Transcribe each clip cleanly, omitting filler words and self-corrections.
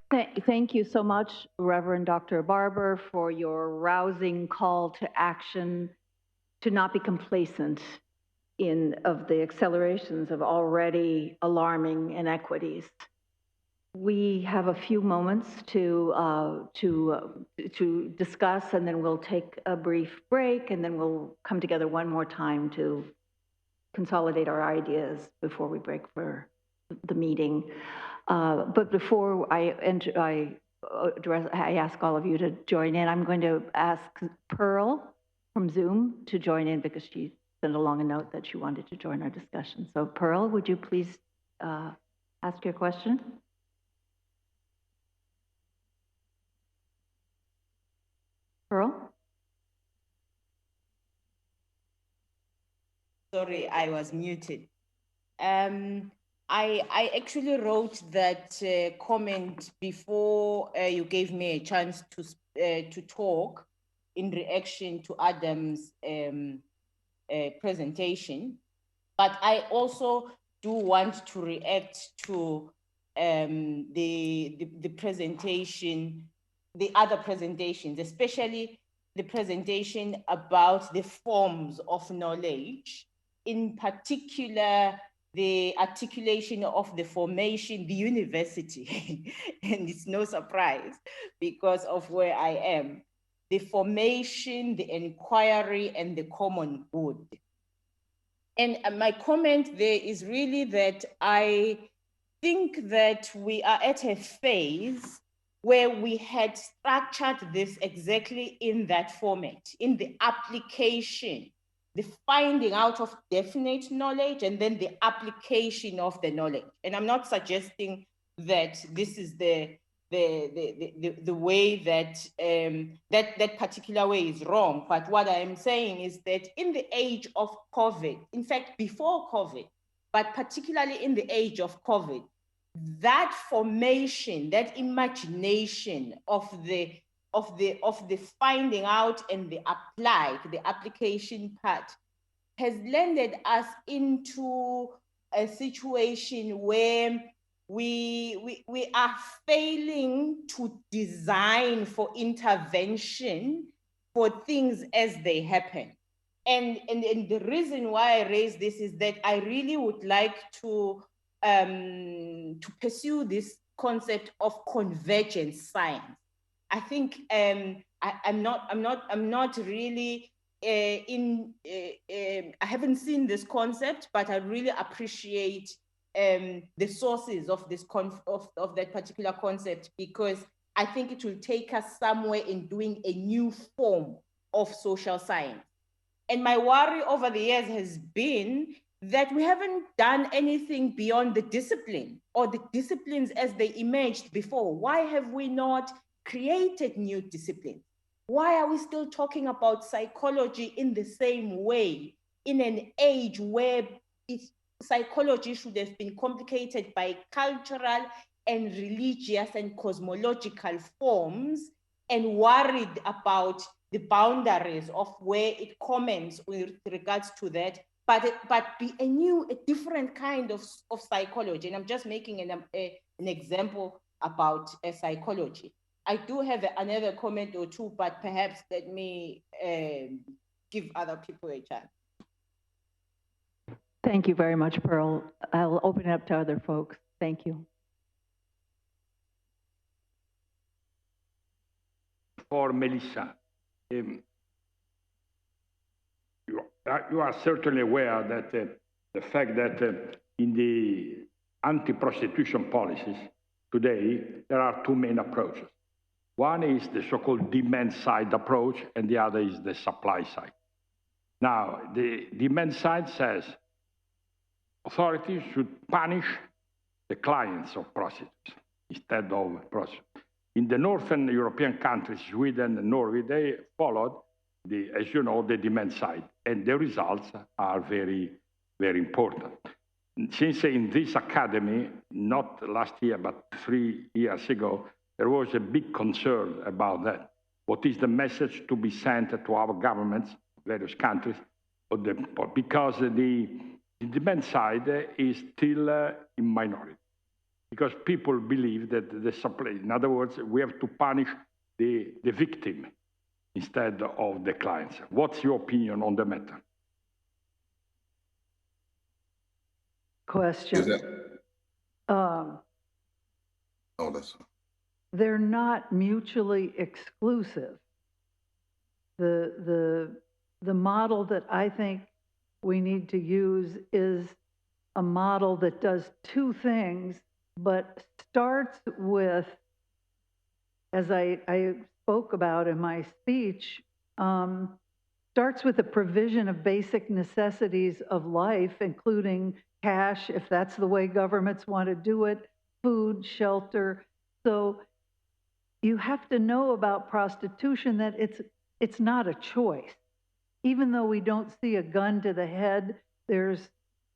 Thank you so much, Reverend Dr. Barber, for your rousing call to action to not be complacent of the accelerations of already alarming inequities. We have a few moments to discuss, and then we'll take a brief break, and then we'll come together one more time to consolidate our ideas before we break for the meeting. But before I ask all of you to join in, I'm going to ask Pearl from Zoom to join in because she sent along a note that she wanted to join our discussion. So Pearl, would you please ask your question? Pearl? Sorry, I was muted. I actually wrote that comment before you gave me a chance to talk in reaction to Adam's presentation, but I also do want to react to the presentation, the other presentations, especially the presentation about the forms of knowledge, in particular the articulation of the formation, the university, and it's no surprise because of where I am, the formation, the inquiry, and the common good. And my comment there is really that I think that we are at a phase where we had structured this exactly in that format, in the application, the finding out of definite knowledge and then the application of the knowledge. And I'm not suggesting that this is the way that that particular way is wrong. But what I am saying is that in the age of COVID, in fact, before COVID, but particularly in the age of COVID, that formation, that imagination of the finding out and the application part has landed us into a situation where we are failing to design for intervention for things as they happen. And the reason why I raise this is that I really would like to pursue this concept of convergent science. I think I'm not really I haven't seen this concept, but I really appreciate the sources of this of that particular concept, because I think it will take us somewhere in doing a new form of social science. And my worry over the years has been that we haven't done anything beyond the discipline or the disciplines as they emerged before. Why have we not created new disciplines? Why are we still talking about psychology in the same way in an age where psychology should have been complicated by cultural and religious and cosmological forms, and worried about the boundaries of where it comments with regards to that, but be a different kind of psychology. And I'm just making an example about psychology. I do have another comment or two, but perhaps let me give other people a chance. Thank you very much, Pearl. I'll open it up to other folks. Thank you. For Melissa, you are certainly aware that the fact that in the anti-prostitution policies today, there are two main approaches. One is the so-called demand side approach, and the other is the supply side. Now, the demand side says authorities should punish the clients of prostitutes instead of prostitutes. In the Northern European countries, Sweden and Norway, they followed, as you know, the demand side, and the results are very, very important. Since in this academy, not last year, but 3 years ago, there was a big concern about that. What is the message to be sent to our governments, various countries, because the demand side is still in minority. because people believe that the supply, in other words, we have to punish the victim instead of the clients. What's your opinion on the matter? Question. Oh, that's They're not mutually exclusive. The model that I think we need to use is a model that does two things, but starts with, as I spoke about in my speech, starts with the provision of basic necessities of life, including cash, if that's the way governments want to do it, food, shelter. So you have to know about prostitution that it's not a choice. Even though we don't see a gun to the head, there's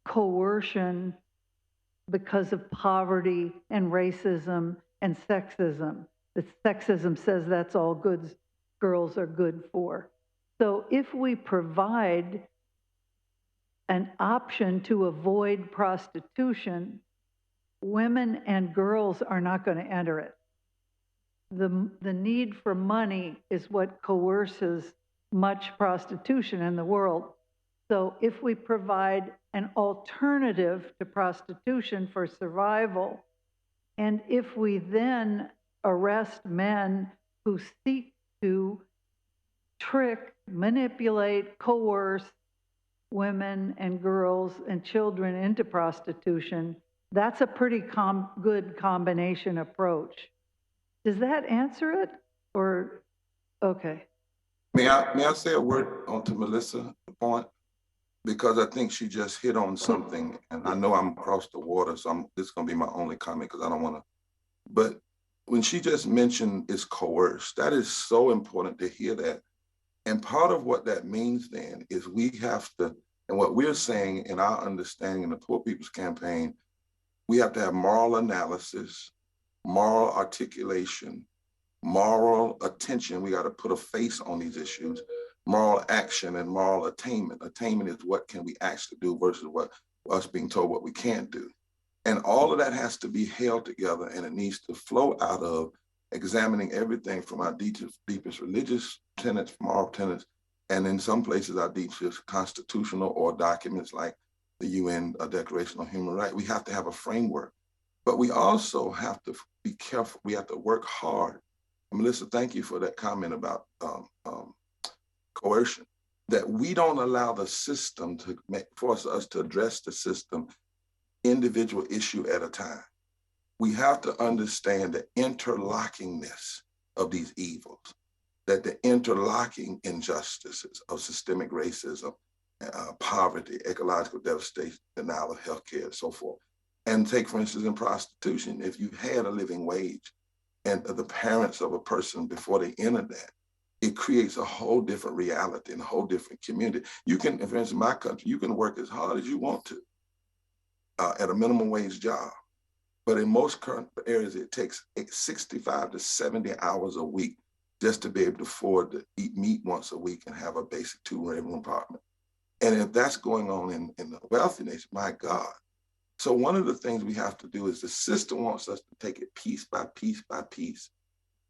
coercion because of poverty and racism and sexism. The sexism says that's all good girls are good for. So if we provide an option to avoid prostitution, women and girls are not going to enter it. The need for money is what coerces much prostitution in the world. So if we provide an alternative to prostitution for survival, and if we then arrest men who seek to trick, manipulate, coerce women and girls and children into prostitution, that's a pretty good combination approach. Does that answer it? Or, okay. May I say a word onto Melissa's point? Because I think she just hit on something, and I know I'm across the water, so this is going to be my only comment because I don't want to. But when she just mentioned it's coerced, that is so important to hear that. And part of what that means then is we have to, and what we're saying in our understanding in the Poor People's Campaign, we have to have moral analysis, moral articulation, moral attention. We got to put a face on these issues, moral action and moral attainment. Attainment is what can we actually do versus what us being told what we can't do. And all of that has to be held together, and it needs to flow out of examining everything from our deepest religious tenets, moral tenets, and in some places our deepest constitutional or documents like the UN Declaration on Human Rights. We have to have a framework, but we also have to be careful. We have to work hard. Melissa, thank you for that comment about coercion, that we don't allow the system to force us to address the system individual issue at a time. We have to understand the interlockingness of these evils, that the interlocking injustices of systemic racism, poverty, ecological devastation, denial of healthcare, and so forth. And take, for instance, in prostitution, if you had a living wage and the parents of a person before they enter that, it creates a whole different reality and a whole different community. You can, for instance, in my country, you can work as hard as you want to at a minimum wage job. But in most current areas, it takes 65 to 70 hours a week just to be able to afford to eat meat once a week and have a basic 2-bedroom apartment. And if that's going on in the wealthy nation, my God. So one of the things we have to do is the system wants us to take it piece by piece by piece.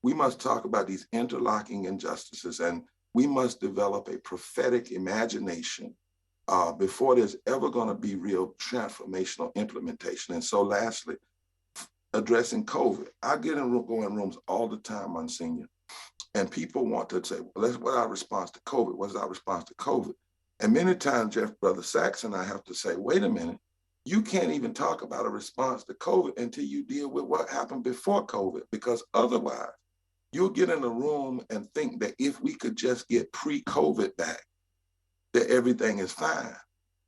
We must talk about these interlocking injustices, and we must develop a prophetic imagination before there's ever going to be real transformational implementation. And so lastly, addressing COVID. I go in rooms all the time, Monsignor, and people want to say, well, what's our response to COVID? What's our response to COVID? And many times, Brother Sachs and I have to say, wait a minute, you can't even talk about a response to COVID until you deal with what happened before COVID, because otherwise you'll get in a room and think that if we could just get pre-COVID back, that everything is fine.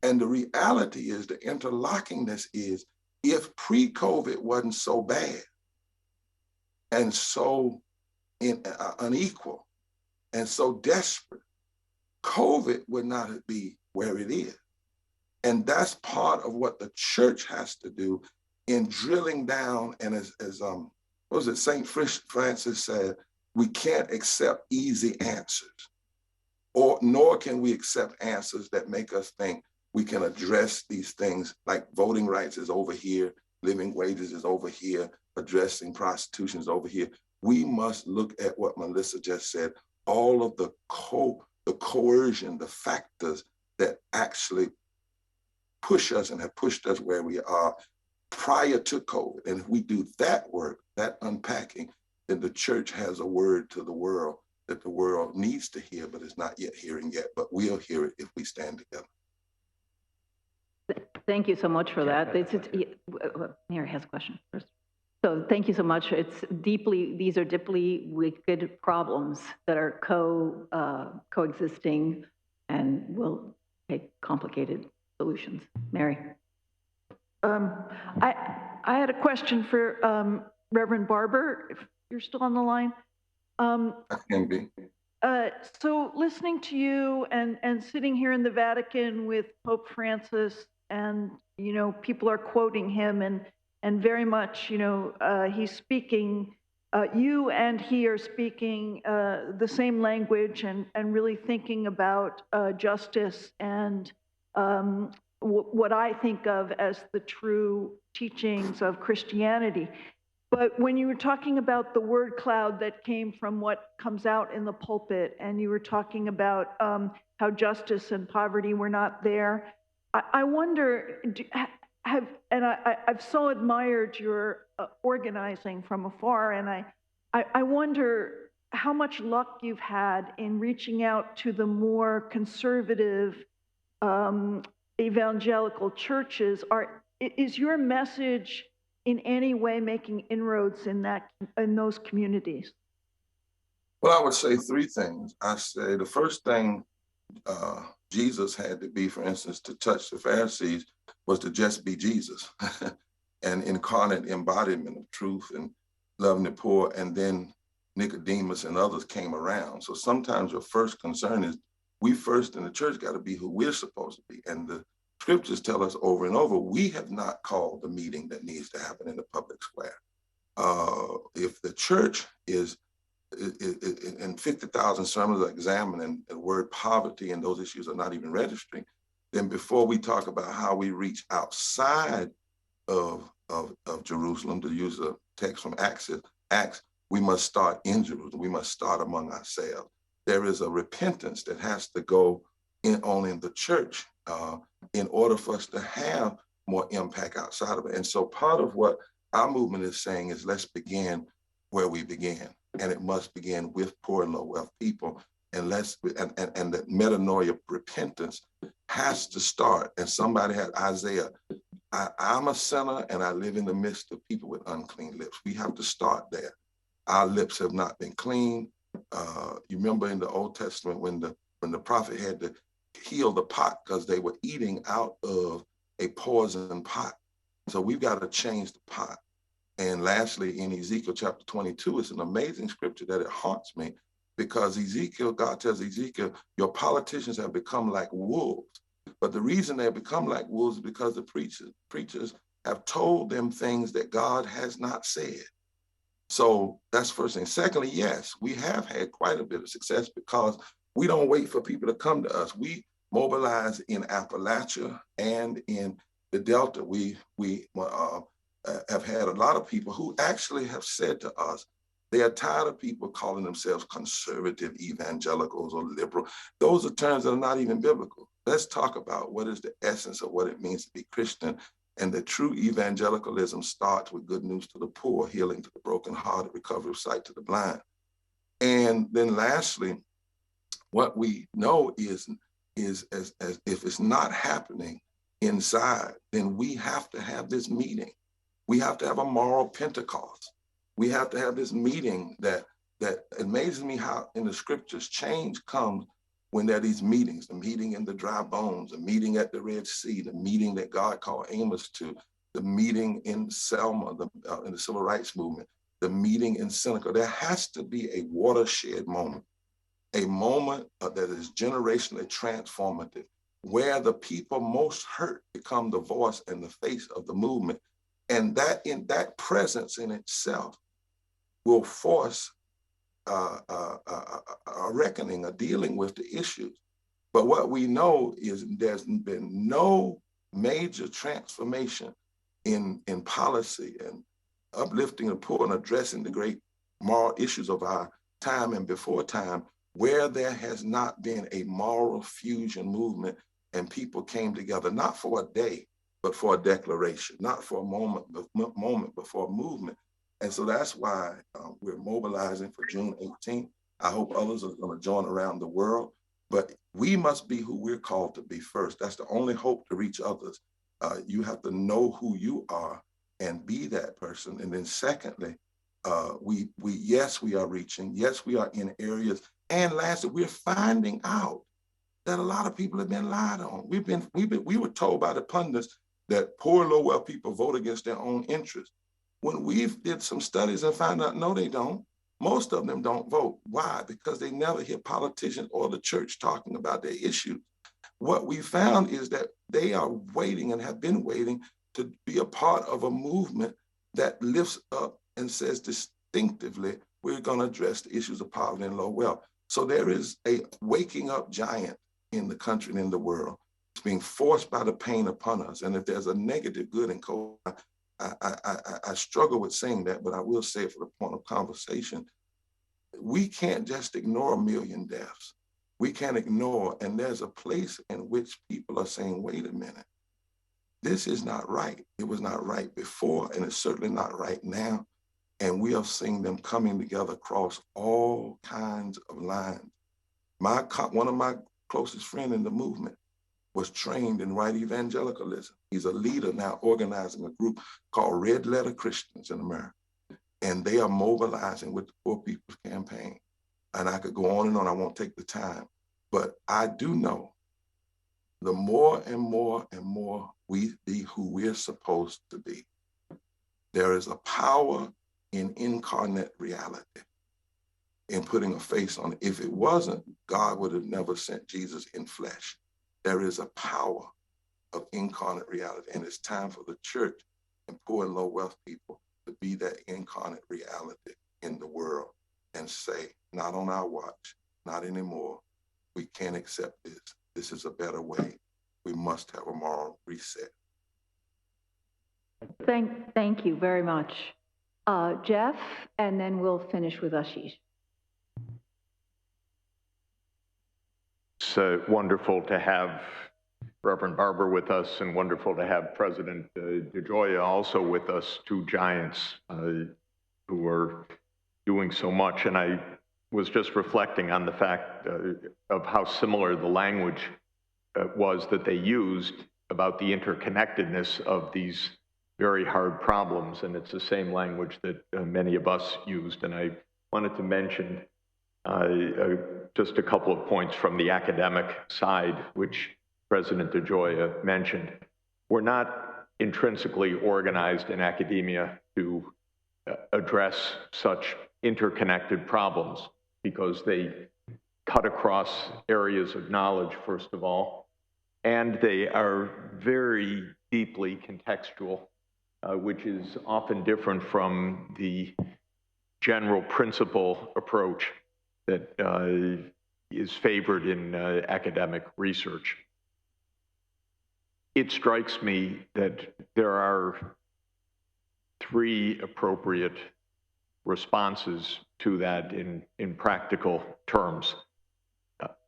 And the reality is, the interlockingness is, if pre-COVID wasn't so bad and so unequal and so desperate, COVID would not be where it is. And that's part of what the church has to do in drilling down. And as what was it, St. Francis said, we can't accept easy answers, nor can we accept answers that make us think we can address these things like voting rights is over here living wages is over here, addressing prostitution is over here. We must look at what Melissa just said, all of the coercion, the factors that actually push us and have pushed us where we are prior to COVID. And if we do that work, that unpacking, then the church has a word to the world that the world needs to hear, but is not yet hearing yet, but we'll hear it if we stand together. Thank you so much for that. Mary has a question first. So thank you so much. These are deeply wicked problems that are coexisting and will take complicated solutions. Mary. I had a question for Reverend Barber, if you're still on the line. I can be. So listening to you and sitting here in the Vatican with Pope Francis, and people are quoting him, and very much he's speaking. You and he are speaking the same language, and really thinking about justice and what I think of as the true teachings of Christianity. But when you were talking about the word cloud that came from what comes out in the pulpit, and you were talking about how justice and poverty were not there, I wonder, I've so admired your organizing from afar, and I wonder how much luck you've had in reaching out to the more conservative evangelical churches. Is your message in any way making inroads in those communities? Well, I would say three things. I say the first thing Jesus had to be, for instance, to touch the Pharisees was to just be Jesus, an incarnate embodiment of truth and loving the poor. And then Nicodemus and others came around. So sometimes your first concern is we first in the church got to be who we're supposed to be. And the scriptures tell us over and over, we have not called the meeting that needs to happen in the public square. If the church is in 50,000 sermons are examining the word poverty and those issues are not even registering, then before we talk about how we reach outside of Jerusalem, to use a text from Acts, we must start in Jerusalem. We must start among ourselves. There is a repentance that has to go on in the church in order for us to have more impact outside of it. And so part of what our movement is saying is let's begin where we began. And it must begin with poor and low wealth people. And that metanoia, repentance, has to start. And somebody had Isaiah, I'm a sinner and I live in the midst of people with unclean lips. We have to start there. Our lips have not been clean. You remember in the Old Testament when the prophet had to heal the pot because they were eating out of a poisoned pot. So we've got to change the pot. And lastly, in Ezekiel chapter 22, it's an amazing scripture that it haunts me because God tells Ezekiel, your politicians have become like wolves. But the reason they have become like wolves is because the preachers have told them things that God has not said. So that's the first thing. Secondly, yes, we have had quite a bit of success because we don't wait for people to come to us. We mobilize in Appalachia and in the Delta. We have had a lot of people who actually have said to us, they are tired of people calling themselves conservative evangelicals or liberal. Those are terms that are not even biblical. Let's talk about what is the essence of what it means to be Christian. And the true evangelicalism starts with good news to the poor, healing to the brokenhearted, recovery of sight to the blind. And then lastly, what we know is as if it's not happening inside, then we have to have this meeting. We have to have a moral Pentecost. We have to have this meeting that amazes me how in the scriptures change comes when there are these meetings, the meeting in the dry bones, the meeting at the Red Sea, the meeting that God called Amos to, the meeting in Selma, in the civil rights movement, the meeting in Seneca. There has to be a watershed moment, a moment that is generationally transformative, where the people most hurt become the voice and the face of the movement. And that presence in itself will force a reckoning, a dealing with the issues. But what we know is there's been no major transformation in policy and uplifting the poor and addressing the great moral issues of our time and before time, where there has not been a moral fusion movement and people came together, not for a day, but for a declaration, not for a moment, but for a movement. And so that's why we're mobilizing for June 18th. I hope others are going to join around the world, but we must be who we're called to be first. That's the only hope to reach others. You have to know who you are and be that person. And then secondly, yes, we are reaching. Yes, we are in areas. And lastly, we're finding out that a lot of people have been lied on. We were told by the pundits that poor, low-wealth people vote against their own interests. When we've did some studies and found out, no, they don't. Most of them don't vote. Why? Because they never hear politicians or the church talking about their issues. What we found is that they are waiting and have been waiting to be a part of a movement that lifts up and says distinctively, we're going to address the issues of poverty and low wealth. So there is a waking up giant in the country and in the world. It's being forced by the pain upon us. And if there's a negative good in COVID, I struggle with saying that, but I will say it for the point of conversation. We can't just ignore 1 million deaths. We can't ignore, and there's a place in which people are saying, wait a minute, this is not right. It was not right before, and it's certainly not right now. And we are seeing them coming together across all kinds of lines. One of my closest friends in the movement was trained in white evangelicalism. He's a leader now organizing a group called Red Letter Christians in America. And they are mobilizing with the Poor People's Campaign. And I could go on and on, I won't take the time. But I do know the more and more and more we be who we're supposed to be, there is a power in incarnate reality, in putting a face on it. If it wasn't, God would have never sent Jesus in flesh. There is a power of incarnate reality, and it's time for the church and poor and low wealth people to be that incarnate reality in the world and say, not on our watch, not anymore. We can't accept this. This is a better way. We must have a moral reset. Thank you very much. Jeff, and then we'll finish with Ashish. It's wonderful to have Reverend Barber with us, and wonderful to have President DeGioia also with us, two giants who are doing so much. And I was just reflecting on the fact of how similar the language was that they used about the interconnectedness of these very hard problems. And it's the same language that many of us used. And I wanted to mention just a couple of points from the academic side, which President DeGioia mentioned. We're not intrinsically organized in academia to address such interconnected problems, because they cut across areas of knowledge, first of all, and they are very deeply contextual, which is often different from the general principle approach that is favored in academic research. It strikes me that there are three appropriate responses to that in practical terms.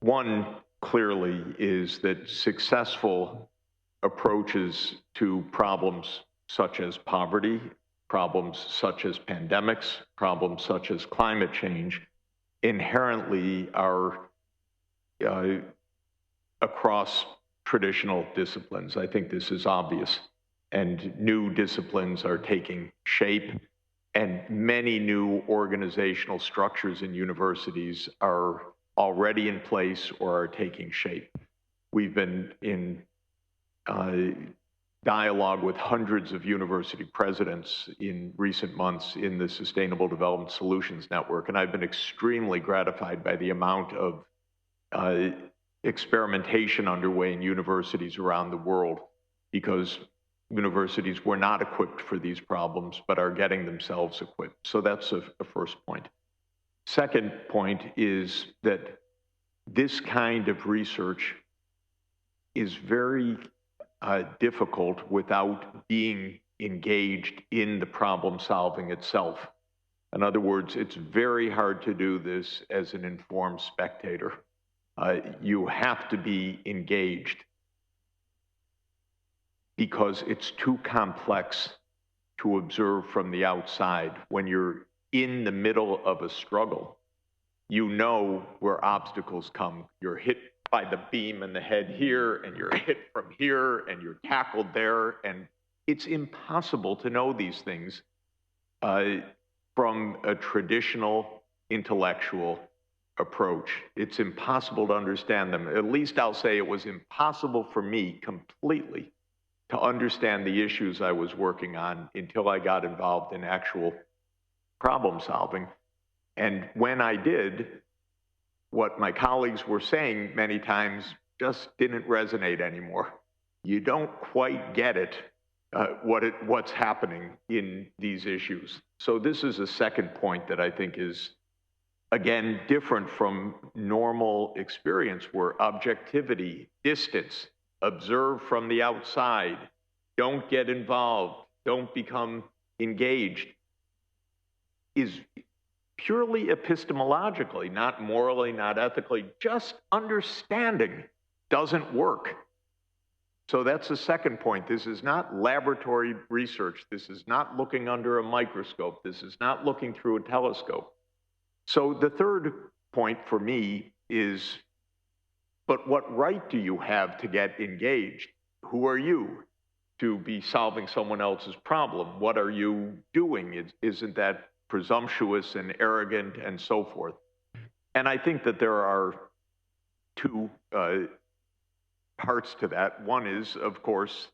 One clearly is that successful approaches to problems such as poverty, problems such as pandemics, problems such as climate change, inherently are across traditional disciplines. I think this is obvious. And new disciplines are taking shape, and many new organizational structures in universities are already in place or are taking shape. We've been in dialogue with hundreds of university presidents in recent months in the Sustainable Development Solutions Network, and I've been extremely gratified by the amount of experimentation underway in universities around the world, because universities were not equipped for these problems, but are getting themselves equipped. So that's a first point. Second point is that this kind of research is very difficult without being engaged in the problem solving itself. In other words, it's very hard to do this as an informed spectator. You have to be engaged because it's too complex to observe from the outside. When you're in the middle of a struggle, you know where obstacles come. You're hit by the beam in the head here, and you're hit from here, and you're tackled there, and it's impossible to know these things from a traditional intellectual approach. It's impossible to understand them. At least I'll say it was impossible for me completely to understand the issues I was working on until I got involved in actual problem solving. And when I did, what my colleagues were saying many times just didn't resonate anymore. You don't quite get it, what's happening in these issues. So this is a second point that I think is, again, different from normal experience, where objectivity, distance, observe from the outside, don't get involved, don't become engaged, is purely epistemologically, not morally, not ethically, just understanding doesn't work. So that's the second point. This is not laboratory research. This is not looking under a microscope. This is not looking through a telescope. So the third point for me is, but what right do you have to get engaged? Who are you to be solving someone else's problem? What are you doing? Isn't that presumptuous and arrogant and so forth? And I think that there are two parts to that. One is, of course,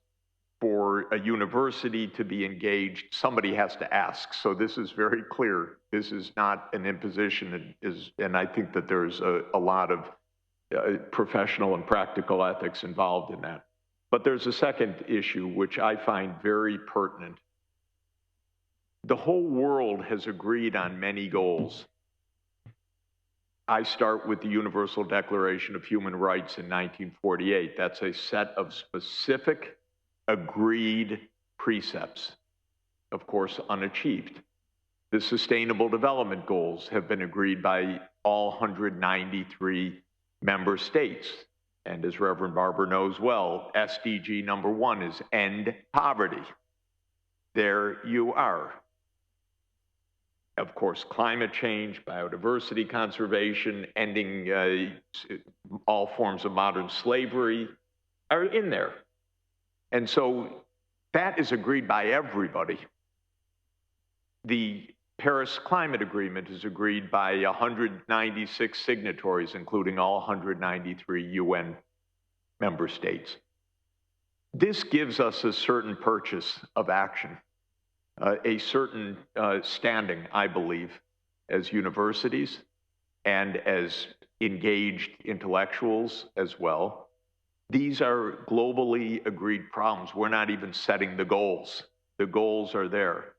for a university to be engaged, somebody has to ask. So this is very clear. This is not an imposition, and I think that there's a lot of professional and practical ethics involved in that. But there's a second issue which I find very pertinent. The whole world has agreed on many goals. I start with the Universal Declaration of Human Rights in 1948. That's a set of specific, agreed precepts, of course, unachieved. The Sustainable Development Goals have been agreed by all 193 member states. And as Reverend Barber knows well, SDG number 1 is end poverty. There you are. Of course, climate change, biodiversity conservation, ending all forms of modern slavery are in there. And so that is agreed by everybody. The Paris Climate Agreement is agreed by 196 signatories, including all 193 UN member states. This gives us a certain purchase of action. A certain standing, I believe, as universities and as engaged intellectuals as well. These are globally agreed problems. We're not even setting the goals. The goals are there.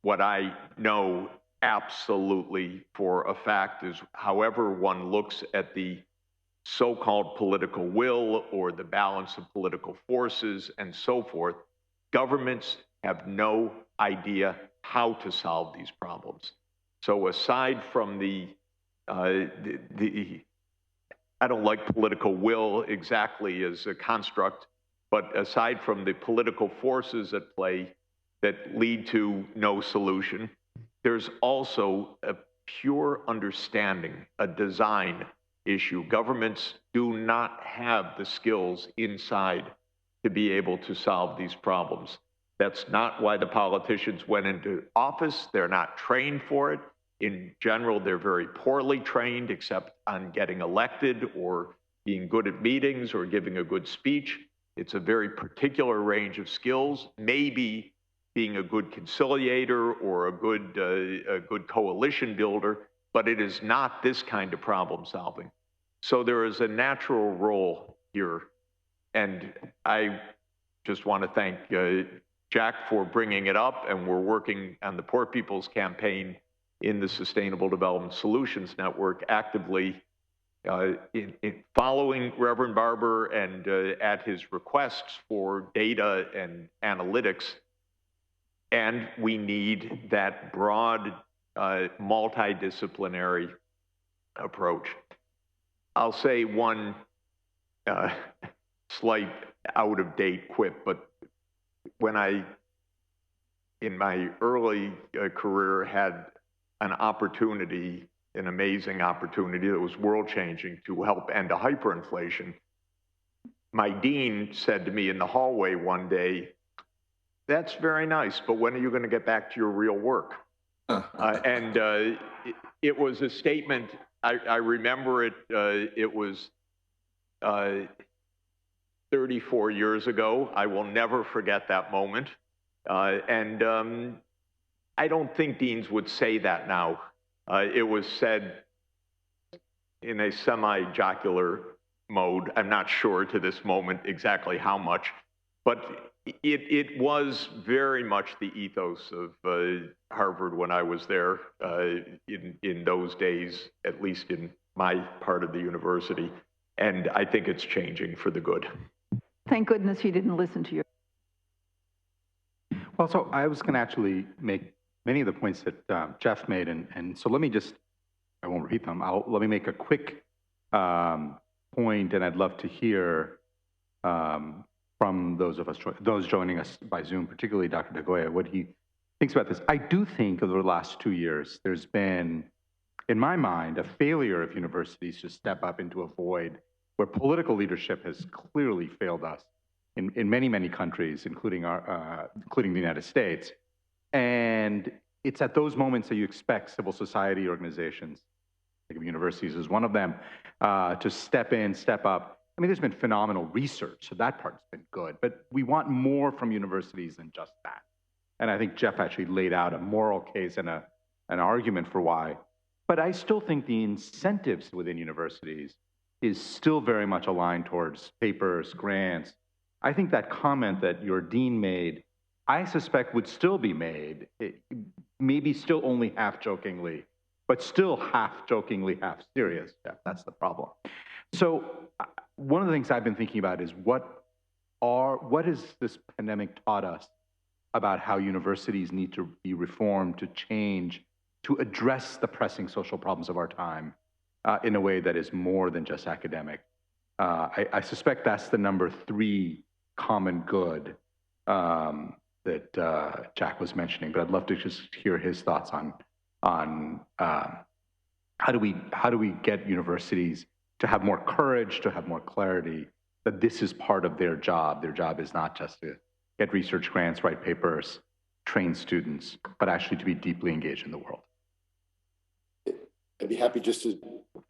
What I know absolutely for a fact is, however one looks at the so-called political will or the balance of political forces and so forth, governments have no idea how to solve these problems. So aside from I don't like political will exactly as a construct, but aside from the political forces at play that lead to no solution, there's also a pure understanding, a design issue. Governments do not have the skills inside to be able to solve these problems. That's not why the politicians went into office. They're not trained for it. In general, they're very poorly trained, except on getting elected or being good at meetings or giving a good speech. It's a very particular range of skills, maybe being a good conciliator or a good coalition builder, but it is not this kind of problem solving. So there is a natural role here. And I just want to thank Jack for bringing it up, and we're working on the Poor People's Campaign in the Sustainable Development Solutions Network actively in following Reverend Barber and at his requests for data and analytics. And we need that broad, multidisciplinary approach. I'll say one slight out-of-date quip, but when I, in my early career, had an opportunity, an amazing opportunity that was world-changing to help end a hyperinflation, my dean said to me in the hallway one day, "That's very nice, but when are you going to get back to your real work?" It was a statement, I remember it, it was 34 years ago. I will never forget that moment. I don't think deans would say that now. It was said in a semi-jocular mode. I'm not sure to this moment exactly how much, but it was very much the ethos of Harvard when I was there in those days, at least in my part of the university. And I think it's changing for the good. Thank goodness he didn't listen to you. Well, so I was going to actually make many of the points that Jeff made, and so let me just, I won't repeat them. Let me make a quick point, and I'd love to hear from those joining us by Zoom, particularly Dr. DeGoya, what he thinks about this. I do think over the last 2 years, there's been, in my mind, a failure of universities to step up into a void where political leadership has clearly failed us in many, many countries, including the United States. And it's at those moments that you expect civil society organizations, I think of universities as one of them, to step in, step up. I mean, there's been phenomenal research, so that part's been good, but we want more from universities than just that. And I think Jeff actually laid out a moral case and an argument for why. But I still think the incentives within universities is still very much aligned towards papers, grants. I think that comment that your dean made, I suspect would still be made, maybe still only half jokingly, but still half jokingly, half serious. Yeah, that's the problem. So one of the things I've been thinking about is what has this pandemic taught us about how universities need to be reformed, to change, to address the pressing social problems of our time in a way that is more than just academic. I suspect that's the number 3 common good that Jack was mentioning, but I'd love to just hear his thoughts on how do we get universities to have more courage, to have more clarity, that this is part of their job. Their job is not just to get research grants, write papers, train students, but actually to be deeply engaged in the world. I'd be happy just to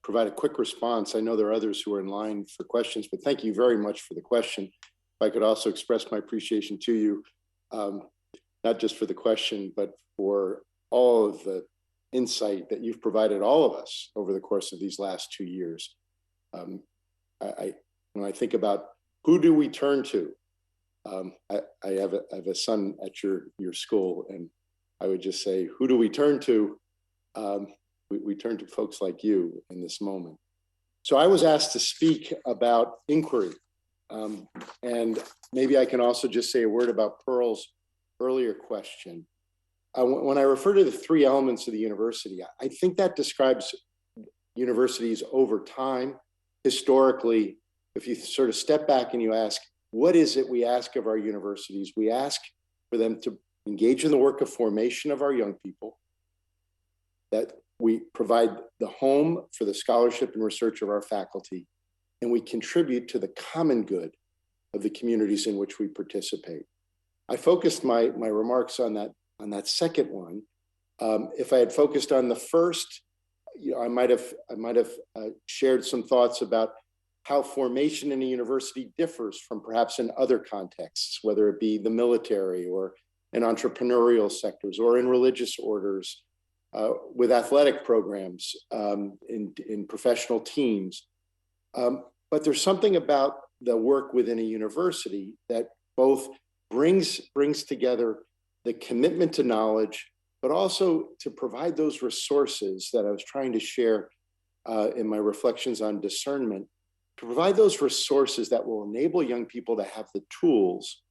provide a quick response. I know there are others who are in line for questions, but thank you very much for the question. If I could also express my appreciation to you, not just for the question, but for all of the insight that you've provided all of us over the course of these last 2 years. When I think about who do we turn to, I have a son at your school, and I would just say, who do we turn to? We turn to folks like you in this moment. So I was asked to speak about inquiry. And maybe I can also just say a word about Pearl's earlier question. When I refer to the 3 elements of the university, I think that describes universities over time. Historically, if you sort of step back and you ask, what is it we ask of our universities? We ask for them to engage in the work of formation of our young people, that we provide the home for the scholarship and research of our faculty, and we contribute to the common good of the communities in which we participate. I focused my remarks on that second one. If I had focused on the first, I might have shared some thoughts about how formation in a university differs from perhaps in other contexts, whether it be the military or in entrepreneurial sectors or in religious orders, with athletic programs, in professional teams. But there's something about the work within a university that both brings together the commitment to knowledge, but also to provide those resources that I was trying to share in my reflections on discernment, to provide those resources that will enable young people to have the tools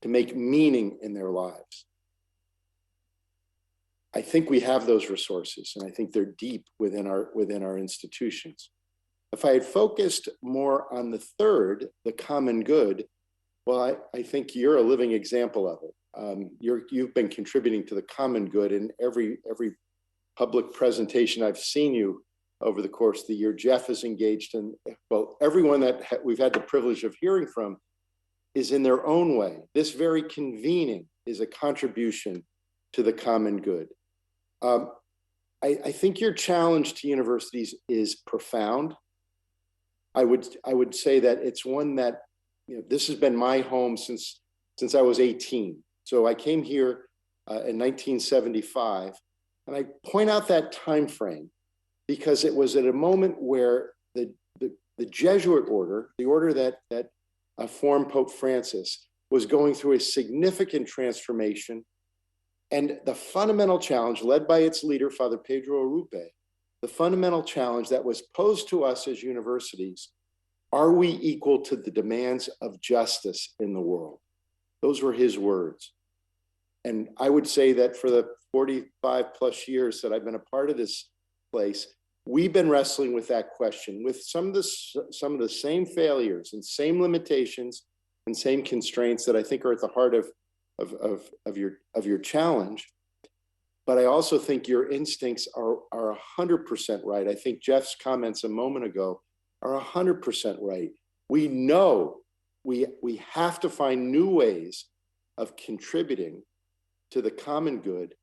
to make meaning in their lives. I think we have those resources, and I think they're deep within our institutions. If I had focused more on the third, the common good, well, I think you're a living example of it. You've been contributing to the common good in every public presentation I've seen you over the course of the year. Jeff is engaged in, well, everyone that we've had the privilege of hearing from is in their own way. This very convening is a contribution to the common good. I think your challenge to universities is profound. I would say that it's one that, this has been my home since I was 18. So I came here in 1975, and I point out that time frame because it was at a moment where the Jesuit order, the order that formed Pope Francis, was going through a significant transformation. And the fundamental challenge led by its leader, Father Pedro Arrupe, the fundamental challenge that was posed to us as universities, are we equal to the demands of justice in the world? Those were his words. And I would say that for the 45 plus years that I've been a part of this place, we've been wrestling with that question with some of the same failures and same limitations and same constraints that I think are at the heart of your challenge. But I also think your instincts are 100% right. I think Jeff's comments a moment ago are 100% right. We know we have to find new ways of contributing to the common good.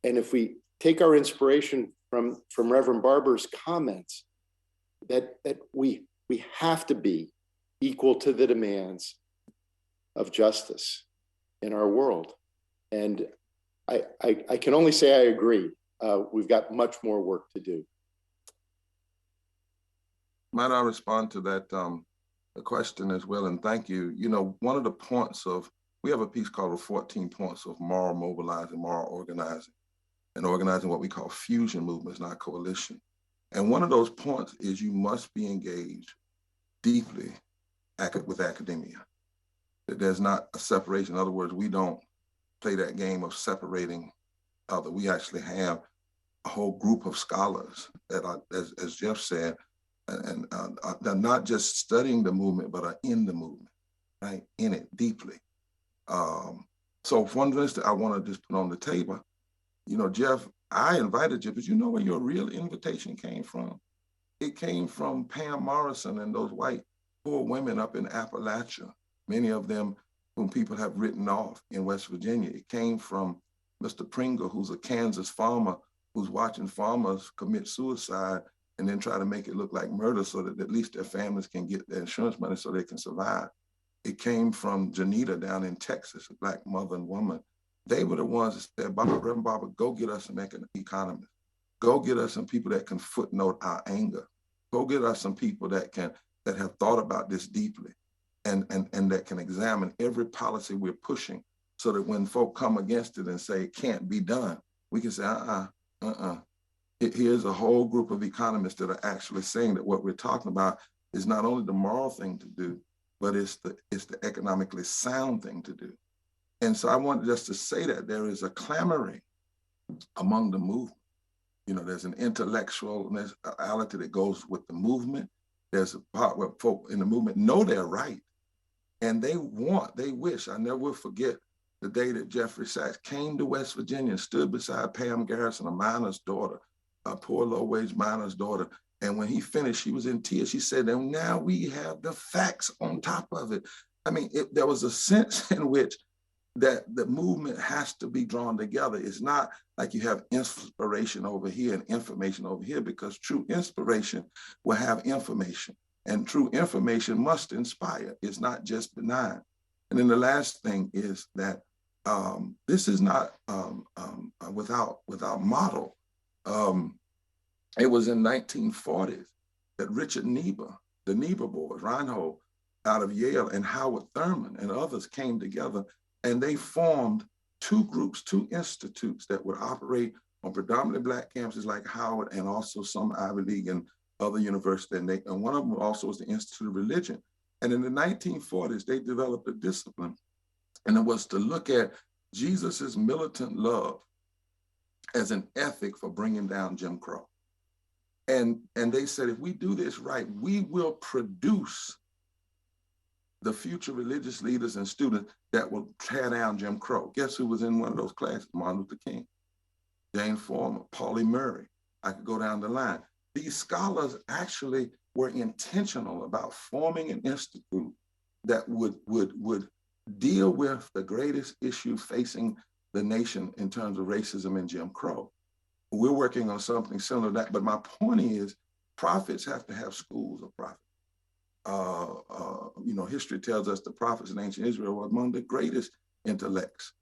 And if we take our inspiration from Reverend Barber's comments, that we have to be equal to the demands of justice in our world. And I can only say I agree. We've got much more work to do. Might I respond to that the question as well? And thank you. One of the points we have a piece called the 14 Points of Moral Mobilizing, Moral Organizing, and organizing what we call fusion movements, not coalition. And one of those points is you must be engaged deeply with academia. That there's not a separation. In other words, we don't play that game of separating other. We actually have a whole group of scholars that are, as Jeff said, and they're not just studying the movement, but are in the movement, right? In it deeply. So one instance I want to just put on the table, Jeff, I invited you, but you know where your real invitation came from? It came from Pam Morrison and those white poor women up in Appalachia, many of them whom people have written off in West Virginia. It came from Mr. Pringle, who's a Kansas farmer, who's watching farmers commit suicide and then try to make it look like murder so that at least their families can get their insurance money so they can survive. It came from Janita down in Texas, a Black mother and woman. They were the ones that said, Reverend Barber, go get us some economists. Go get us some people that can footnote our anger. Go get us some people that have thought about this deeply and that can examine every policy we're pushing so that when folk come against it and say it can't be done, we can say, Here's a whole group of economists that are actually saying that what we're talking about is not only the moral thing to do, but it's the economically sound thing to do. And so I wanted just to say that there is a clamoring among the movement. There's an intellectuality that goes with the movement. There's a part where folk in the movement know they're right. And they wish, I never will forget the day that Jeffrey Sachs came to West Virginia and stood beside Pam Garrison, a miner's daughter, a poor low-wage miner's daughter. And when he finished, she was in tears. She said, and now we have the facts on top of it. I mean, there was a sense in which that the movement has to be drawn together. It's not like you have inspiration over here and information over here, because true inspiration will have information, and true information must inspire. It's not just benign. And then the last thing is that this is not without model. It was in 1940s that Richard Niebuhr, the Niebuhr boys, Reinhold out of Yale, and Howard Thurman and others came together, and they formed two groups, two institutes that would operate on predominantly Black campuses like Howard and also some Ivy League and other universities. And one of them also was the Institute of Religion. And in the 1940s, they developed a discipline, and it was to look at Jesus's militant love as an ethic for bringing down Jim Crow. And they said, if we do this right, we will produce the future religious leaders and students that will tear down Jim Crow. Guess who was in one of those classes? Martin Luther King, Jane Former, Pauli Murray. I could go down the line. These scholars actually were intentional about forming an institute that would deal with the greatest issue facing the nation in terms of racism and Jim Crow. We're working on something similar to that, but my point is, prophets have to have schools of prophets. History tells us the prophets in ancient Israel were among the greatest intellects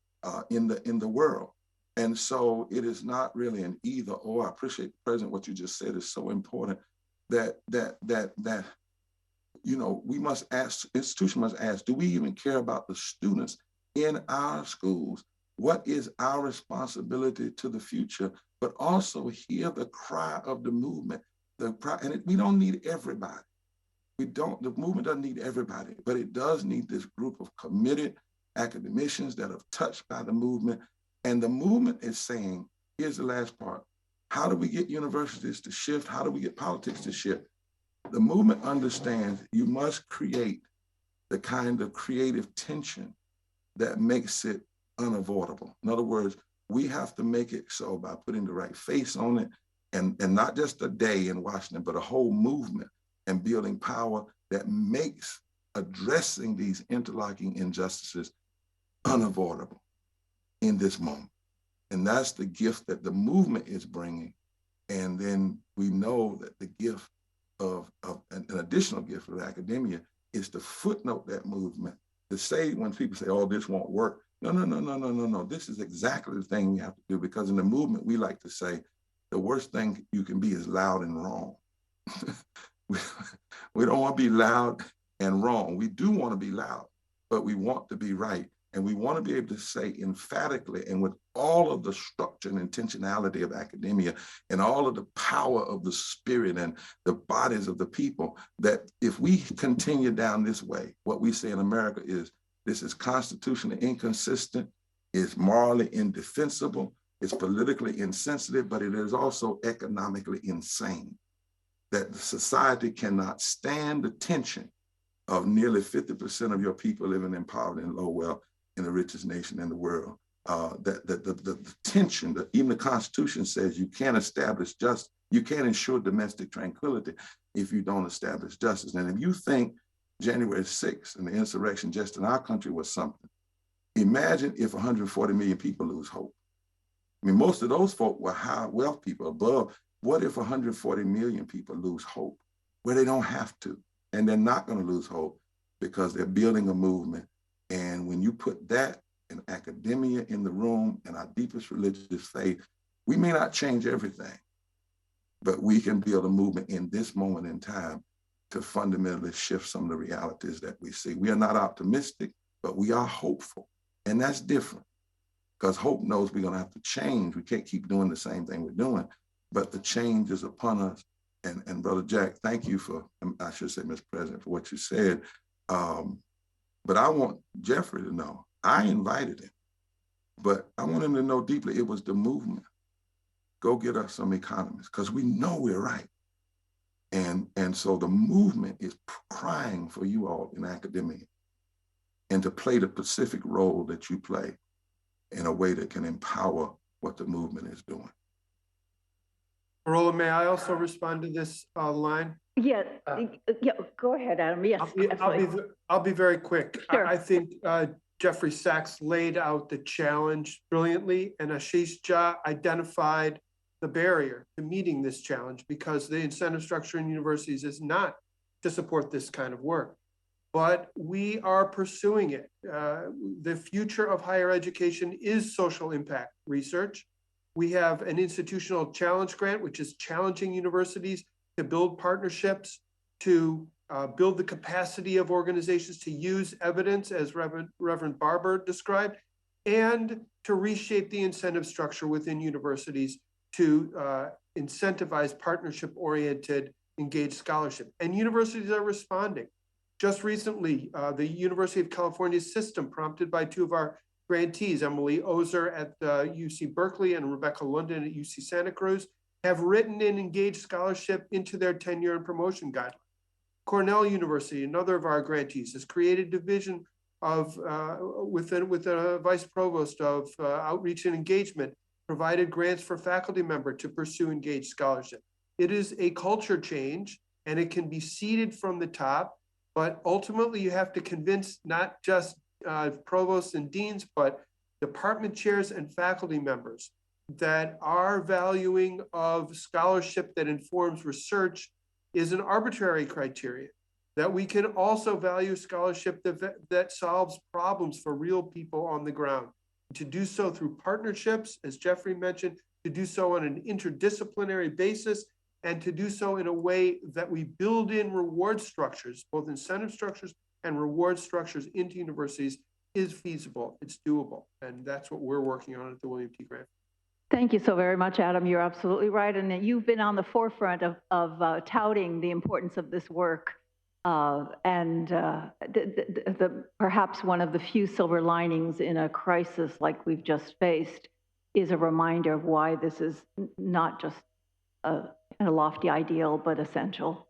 in the world. And so it is not really an either or. I appreciate, President, what you just said is so important, that we must ask, institution must ask, do we even care about the students in our schools? What is our responsibility to the future? But also hear the cry of the movement. We don't need everybody. The movement doesn't need everybody, but it does need this group of committed academicians that are touched by the movement. And the movement is saying, here's the last part. How do we get universities to shift? How do we get politics to shift? The movement understands you must create the kind of creative tension that makes it unavoidable. In other words, we have to make it so by putting the right face on it, and not just a day in Washington, but a whole movement, and building power that makes addressing these interlocking injustices unavoidable in this moment. And that's the gift that the movement is bringing. And then we know that the gift of an additional gift of academia is to footnote that movement, to say when people say, oh, this won't work. No. This is exactly the thing we have to do, because in the movement, we like to say, the worst thing you can be is loud and wrong. We don't want to be loud and wrong. We do want to be loud, but we want to be right. And we want to be able to say emphatically and with all of the structure and intentionality of academia and all of the power of the spirit and the bodies of the people, that if we continue down this way, what we say in America is, this is constitutionally inconsistent, it's morally indefensible, it's politically insensitive, but it is also economically insane. That the society cannot stand the tension of nearly 50% of your people living in poverty and low wealth in the richest nation in the world. The tension, even the Constitution says you can't establish justice, you can't ensure domestic tranquility if you don't establish justice. And if you think January 6th and the insurrection just in our country was something, imagine if 140 million people lose hope. I mean, most of those folk were high wealth people above. What if 140 million people lose hope where they don't have to? And they're not going to lose hope because they're building a movement. And when you put that and academia in the room and our deepest religious faith, we may not change everything, but we can build a movement in this moment in time to fundamentally shift some of the realities that we see. We are not optimistic, but we are hopeful. And that's different, because hope knows we're going to have to change. We can't keep doing the same thing we're doing, but the change is upon us. And Brother Jack, thank you for, I should say, Mr. President, for what you said. But I want Jeffrey to know, I invited him, but I want him to know deeply it was the movement. Go get us some economists, because we know we're right. And so the movement is crying for you all in academia, and to play the specific role that you play in a way that can empower what the movement is doing. Roland, may I also respond to this line? Yeah, go ahead, Adam. Yes, I'll be very quick. Sure. I think Jeffrey Sachs laid out the challenge brilliantly, and Ashish Jha identified the barrier to meeting this challenge, because the incentive structure in universities is not to support this kind of work. But we are pursuing it. The future of higher education is social impact research. We have an institutional challenge grant, which is challenging universities to build partnerships, to build the capacity of organizations to use evidence, as Reverend Barber described, and to reshape the incentive structure within universities to incentivize partnership-oriented, engaged scholarship. And universities are responding. Just recently, the University of California system, prompted by two of our grantees, Emily Ozer at UC Berkeley and Rebecca London at UC Santa Cruz, have written in engaged scholarship into their tenure and promotion guidelines. Cornell University, another of our grantees, has created a division of, with a vice provost of outreach and engagement, provided grants for faculty member to pursue engaged scholarship. It is a culture change, and it can be seeded from the top, but ultimately you have to convince not just provosts and deans, but department chairs and faculty members that our valuing of scholarship that informs research is an arbitrary criteria, that we can also value scholarship that solves problems for real people on the ground. To do so through partnerships, as Jeffrey mentioned, to do so on an interdisciplinary basis, and to do so in a way that we build in reward structures, both incentive structures and reward structures into universities, is feasible, it's doable. And that's what we're working on at the William T. Grant. Thank you so very much, Adam. You're absolutely right. And you've been on the forefront of touting the importance of this work. Perhaps one of the few silver linings in a crisis like we've just faced is a reminder of why this is not just a lofty ideal, but essential.